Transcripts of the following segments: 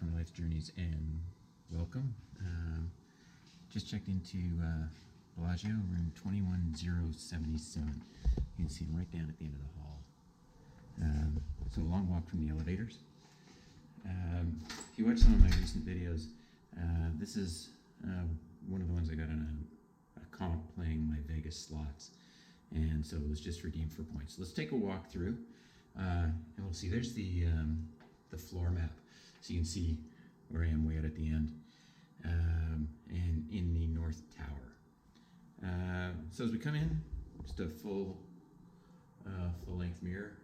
Welcome to Life's Journeys and welcome. Just checked into Bellagio, room 21077. You can see them right down at the end of the hall. It's a long walk from the elevators. If you watch some of my recent videos, this is one of the ones I got on a comp playing my Vegas slots. And so it was just redeemed for points. Let's take a walk through and we'll see. There's the floor map. So you can see where I am way out at the end, and in the North Tower. So as we come in, just a full length mirror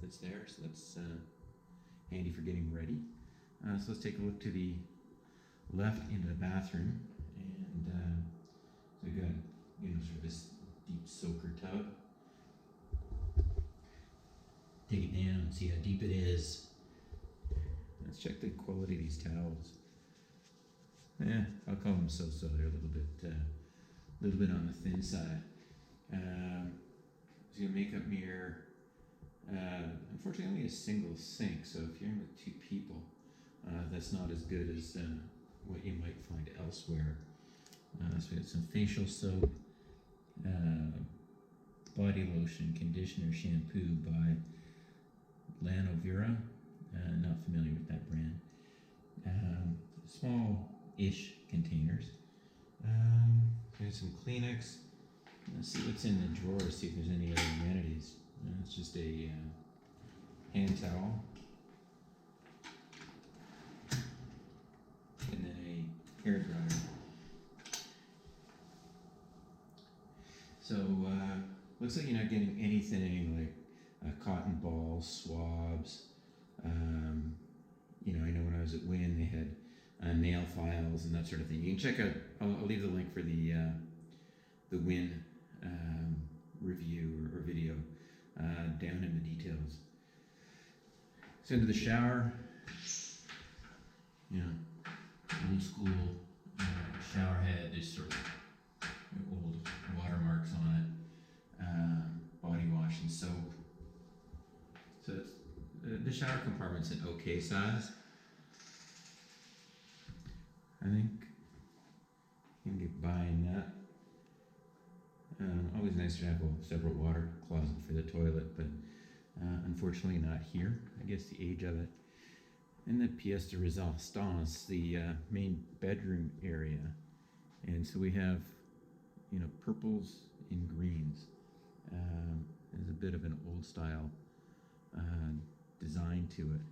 that's there. So that's handy for getting ready. So let's take a look to the left into the bathroom, and so we've got sort of this deep soaker tub. Take it down and see how deep it is. Let's check the quality of these towels. Yeah, I'll call them so-so. They're a little bit on the thin side. So your makeup mirror. Unfortunately, only a single sink. So if you're in with two people, that's not as good as what you might find elsewhere. So we got some facial soap, body lotion, conditioner, shampoo by Lanovera. Not familiar with that brand. Small-ish containers. There's some Kleenex. Let's see what's in the drawer, see if there's any other amenities. It's just a hand towel. And then a hairdryer. So, looks like you're not getting anything like cotton balls, swabs. I know when I was at Wynn, they had nail files and that sort of thing. You can check out. I'll leave the link for the Wynn review or video down in the details. So into the shower. Old school shower head. There's sort of old watermarks on it. Body wash and soap. So it's, the shower compartment's an okay size. I think you can get by in that. Always nice to have a separate water closet for the toilet, but unfortunately not here. I guess the age of it. And the pièce de résistance, the main bedroom area. And so we have, purples and greens. There's a bit of an old style design to it.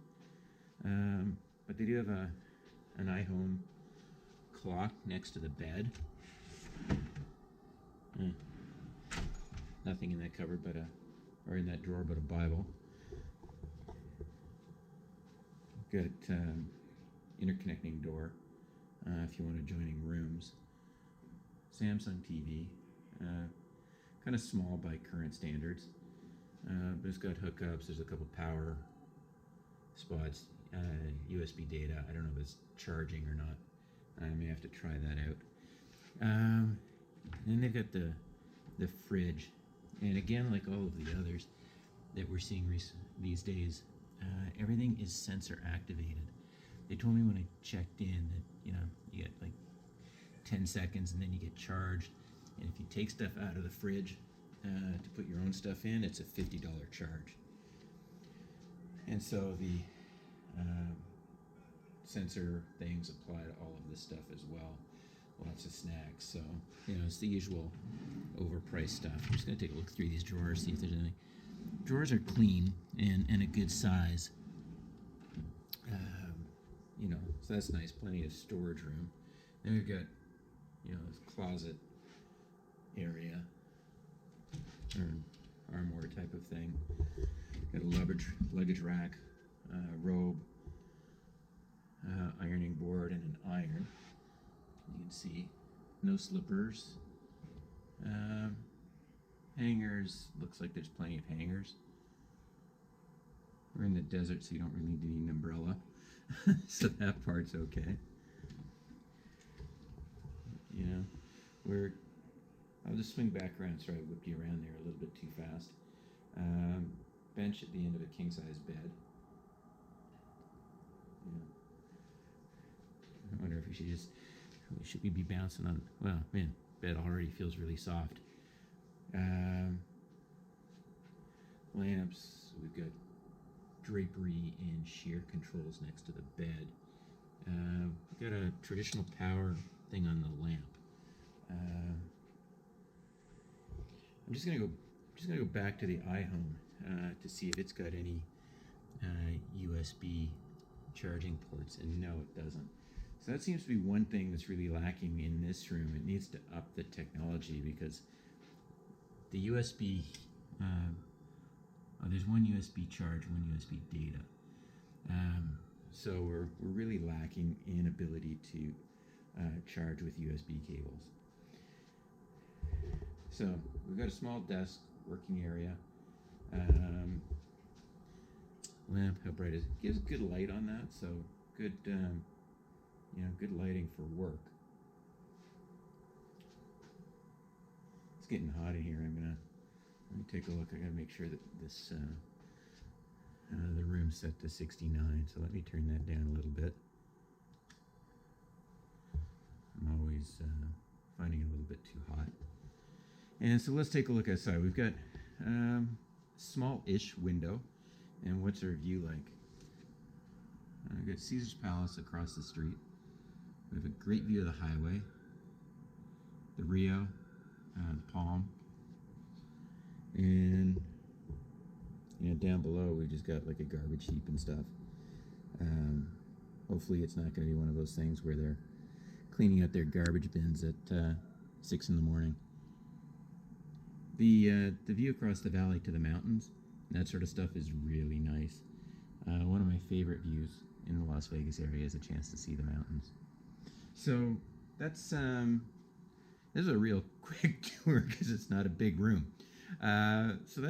But they do have an iHome clock next to the bed. Nothing in that cupboard or in that drawer but a Bible. Got interconnecting door if you want adjoining rooms. Samsung TV, kind of small by current standards, but it's got hookups. There's a couple power spots, USB data. I don't know if it's charging or not. I may have to try that out. And then they've got the fridge, and again, like all of the others that we're seeing these days, everything is sensor activated. They told me when I checked in that you get like 10 seconds and then you get charged, and if you take stuff out of the fridge to put your own stuff in, it's a $50 charge. And so the sensor things apply to all of this stuff as well. Lots of snacks, so it's the usual overpriced stuff. I'm just going to take a look through these drawers, see if there's anything. Drawers are clean and a good size. So that's nice. Plenty of storage room. Then we've got, this closet area or armoire type of thing. Got a luggage rack, robe, ironing board, and an iron. You can see no slippers. Hangers, looks like there's plenty of hangers. We're in the desert, so you don't really need an umbrella. So that part's okay. I'll just swing back around. Sorry, I whipped you around there a little bit too fast. Bench at the end of a king-size bed. I wonder if we should we be bouncing on, well, man, bed already feels really soft. Lamps, we've got drapery and shear controls next to the bed. We've got a traditional power thing on the lamp. I'm just gonna go back to the iHome to see if it's got any USB charging ports, and no, it doesn't. So that seems to be one thing that's really lacking in this room. It needs to up the technology, because the USB, there's one USB charge, one USB data. So we're really lacking in ability to charge with USB cables. So we've got a small desk, working area. Lamp, how bright is it? Gives good light on that, so good, good lighting for work. It's getting hot in here. Let me take a look. I gotta make sure that this, the room's set to 69, so let me turn that down a little bit. I'm always finding it a little bit too hot. And so let's take a look outside. We've got small-ish window. And what's our view like? We've got Caesar's Palace across the street. We have a great view of the highway, the Rio, the Palm, and down below we just got like a garbage heap and stuff. Hopefully it's not going to be one of those things where they're cleaning out their garbage bins at 6 in the morning. The view across the valley to the mountains, that sort of stuff, is really nice. One of my favorite views in the Las Vegas area is a chance to see the mountains. So that's this is a real quick tour because it's not a big room. So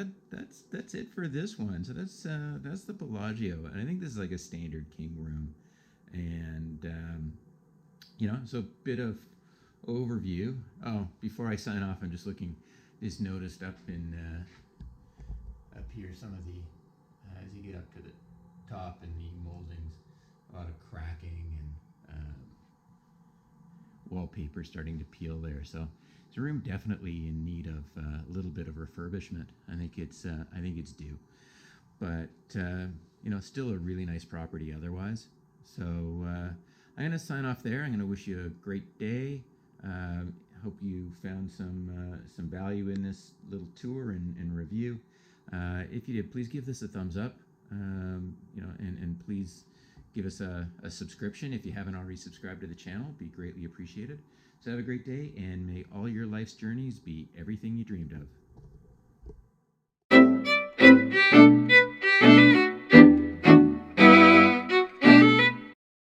that's it for this one. So that's the Bellagio, and I think this is like a standard king room, and so a bit of overview. Oh, before I sign off, I'm just looking. Just noticed up here some of the as you get up to the top in the moldings, a lot of cracking and wallpaper starting to peel there. So it's a room definitely in need of a little bit of refurbishment. I think it's due, but still a really nice property otherwise. So I'm going to sign off there. I'm going to wish you a great day. Hope you found some value in this little tour and review. If you did, please give this a thumbs up. And please give us a subscription if you haven't already subscribed to the channel. It'd be greatly appreciated. So have a great day, and may all your life's journeys be everything you dreamed of.